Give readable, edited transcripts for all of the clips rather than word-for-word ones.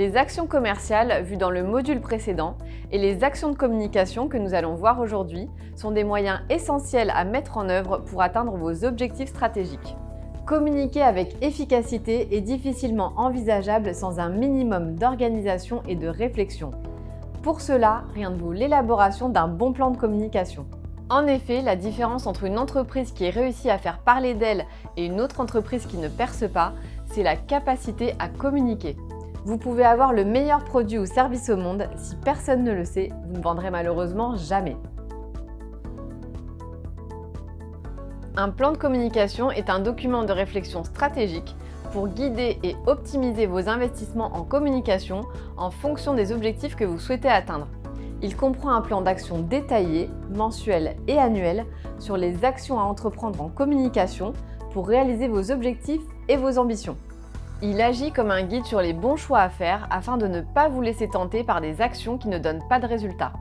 les actions commerciales vues dans le module précédent et les actions de communication que nous allons voir aujourd'hui sont des moyens essentiels à mettre en œuvre pour atteindre vos objectifs stratégiques. Communiquer avec efficacité est difficilement envisageable sans un minimum d'organisation et de réflexion. Pour cela, rien de vaut l'élaboration d'un bon plan de communication. En effet, la différence entre une entreprise qui réussit à faire parler d'elle et une autre entreprise qui ne perce pas, c'est la capacité à communiquer. Vous pouvez avoir le meilleur produit ou service au monde, si personne ne le sait, vous ne vendrez malheureusement jamais. Un plan de communication est un document de réflexion stratégique pour guider et optimiser vos investissements en communication en fonction des objectifs que vous souhaitez atteindre. Il comprend un plan d'action détaillé, mensuel et annuel sur les actions à entreprendre en communication pour réaliser vos objectifs et vos ambitions. Il agit comme un guide sur les bons choix à faire afin de ne pas vous laisser tenter par des actions qui ne donnent pas de résultats.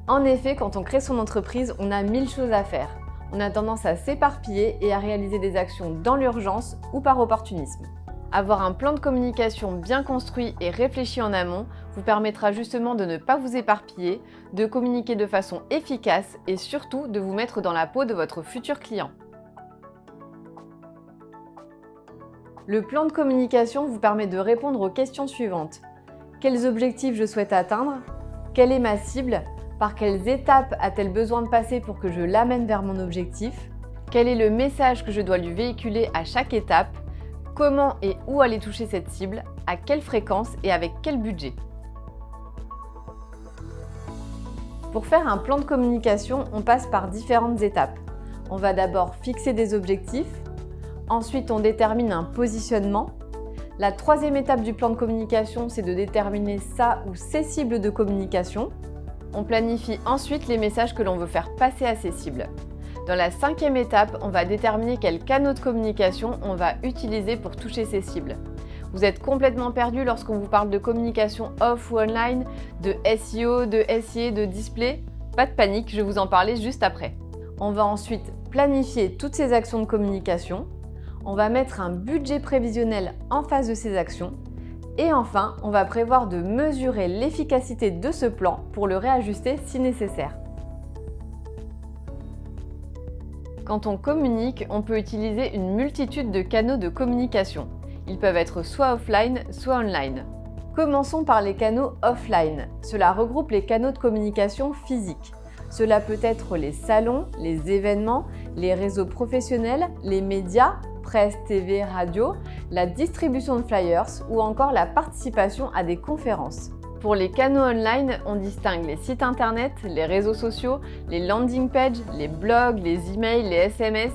En effet, quand on crée son entreprise, on a 1000 choses à faire. On a tendance à s'éparpiller et à réaliser des actions dans l'urgence ou par opportunisme. Avoir un plan de communication bien construit et réfléchi en amont vous permettra justement de ne pas vous éparpiller, de communiquer de façon efficace et surtout de vous mettre dans la peau de votre futur client. Le plan de communication vous permet de répondre aux questions suivantes. Quels objectifs je souhaite atteindre? Quelle est ma cible? Par quelles étapes a-t-elle besoin de passer pour que je l'amène vers mon objectif? Quel est le message que je dois lui véhiculer à chaque étape? Comment et où aller toucher cette cible? À quelle fréquence et avec quel budget? Pour faire un plan de communication, on passe par différentes étapes. On va d'abord fixer des objectifs. Ensuite, on détermine un positionnement. La troisième étape du plan de communication, c'est de déterminer sa ou ses cibles de communication. On planifie ensuite les messages que l'on veut faire passer à ces cibles. Dans la cinquième étape, on va déterminer quels canaux de communication on va utiliser pour toucher ces cibles. Vous êtes complètement perdu lorsqu'on vous parle de communication off ou online, de SEO, de SIA, de display? Pas de panique, je vais vous en parler juste après. On va ensuite planifier toutes ces actions de communication. On va mettre un budget prévisionnel en face de ces actions. Et enfin, on va prévoir de mesurer l'efficacité de ce plan pour le réajuster si nécessaire. Quand on communique, on peut utiliser une multitude de canaux de communication. Ils peuvent être soit offline, soit online. Commençons par les canaux offline. Cela regroupe les canaux de communication physiques. Cela peut être les salons, les événements, les réseaux professionnels, les médias, presse, TV, radio, la distribution de flyers ou encore la participation à des conférences. Pour les canaux online, on distingue les sites internet, les réseaux sociaux, les landing pages, les blogs, les emails, les SMS.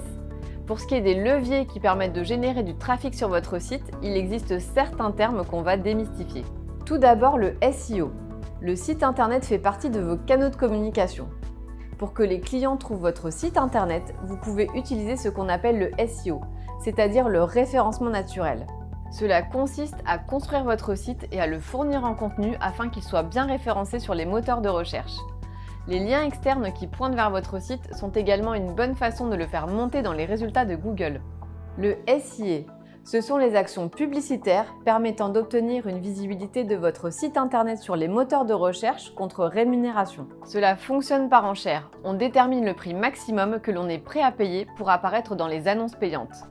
Pour ce qui est des leviers qui permettent de générer du trafic sur votre site, il existe certains termes qu'on va démystifier. Tout d'abord, le SEO. Le site internet fait partie de vos canaux de communication. Pour que les clients trouvent votre site internet, vous pouvez utiliser ce qu'on appelle le SEO, c'est-à-dire le référencement naturel. Cela consiste à construire votre site et à le fournir en contenu afin qu'il soit bien référencé sur les moteurs de recherche. Les liens externes qui pointent vers votre site sont également une bonne façon de le faire monter dans les résultats de Google. Le SIA, ce sont les actions publicitaires permettant d'obtenir une visibilité de votre site internet sur les moteurs de recherche contre rémunération. Cela fonctionne par enchère. On détermine le prix maximum que l'on est prêt à payer pour apparaître dans les annonces payantes.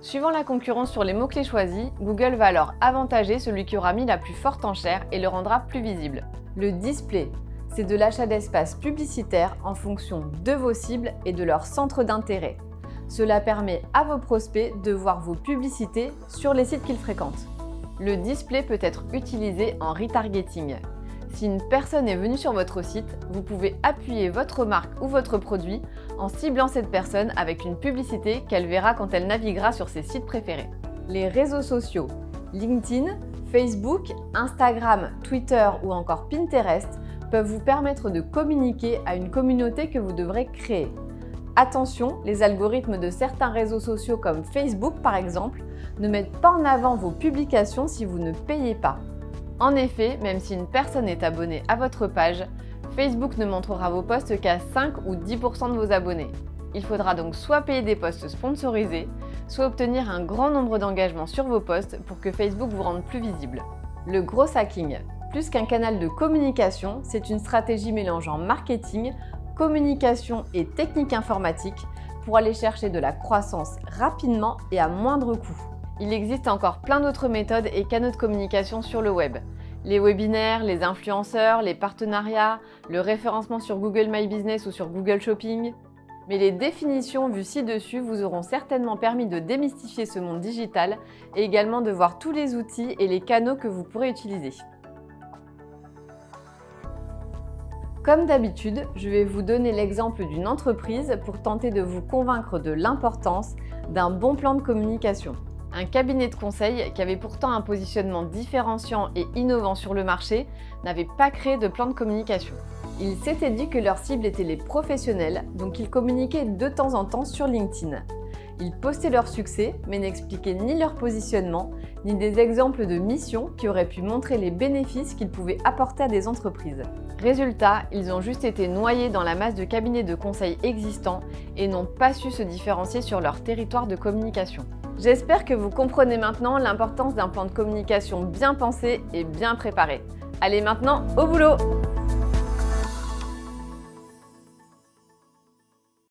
Suivant la concurrence sur les mots-clés choisis, Google va alors avantager celui qui aura mis la plus forte enchère et le rendra plus visible. Le display, c'est de l'achat d'espace publicitaire en fonction de vos cibles et de leur centre d'intérêt. Cela permet à vos prospects de voir vos publicités sur les sites qu'ils fréquentent. Le display peut être utilisé en retargeting. Si une personne est venue sur votre site, vous pouvez appuyer votre marque ou votre produit en ciblant cette personne avec une publicité qu'elle verra quand elle naviguera sur ses sites préférés. Les réseaux sociaux, LinkedIn, Facebook, Instagram, Twitter ou encore Pinterest peuvent vous permettre de communiquer à une communauté que vous devrez créer. Attention, les algorithmes de certains réseaux sociaux comme Facebook par exemple ne mettent pas en avant vos publications si vous ne payez pas. En effet, même si une personne est abonnée à votre page, Facebook ne montrera vos posts qu'à 5 ou 10% de vos abonnés. Il faudra donc soit payer des posts sponsorisés, soit obtenir un grand nombre d'engagements sur vos posts pour que Facebook vous rende plus visible. Le growth hacking. Plus qu'un canal de communication, c'est une stratégie mélangeant marketing, communication et technique informatique pour aller chercher de la croissance rapidement et à moindre coût. Il existe encore plein d'autres méthodes et canaux de communication sur le web. Les webinaires, les influenceurs, les partenariats, le référencement sur Google My Business ou sur Google Shopping. Mais les définitions vues ci-dessus vous auront certainement permis de démystifier ce monde digital et également de voir tous les outils et les canaux que vous pourrez utiliser. Comme d'habitude, je vais vous donner l'exemple d'une entreprise pour tenter de vous convaincre de l'importance d'un bon plan de communication. Un cabinet de conseil qui avait pourtant un positionnement différenciant et innovant sur le marché n'avait pas créé de plan de communication. Ils s'étaient dit que leur cible était les professionnels, donc ils communiquaient de temps en temps sur LinkedIn. Ils postaient leur succès, mais n'expliquaient ni leur positionnement, ni des exemples de missions qui auraient pu montrer les bénéfices qu'ils pouvaient apporter à des entreprises. Résultat, ils ont juste été noyés dans la masse de cabinets de conseil existants et n'ont pas su se différencier sur leur territoire de communication. J'espère que vous comprenez maintenant l'importance d'un plan de communication bien pensé et bien préparé. Allez maintenant au boulot!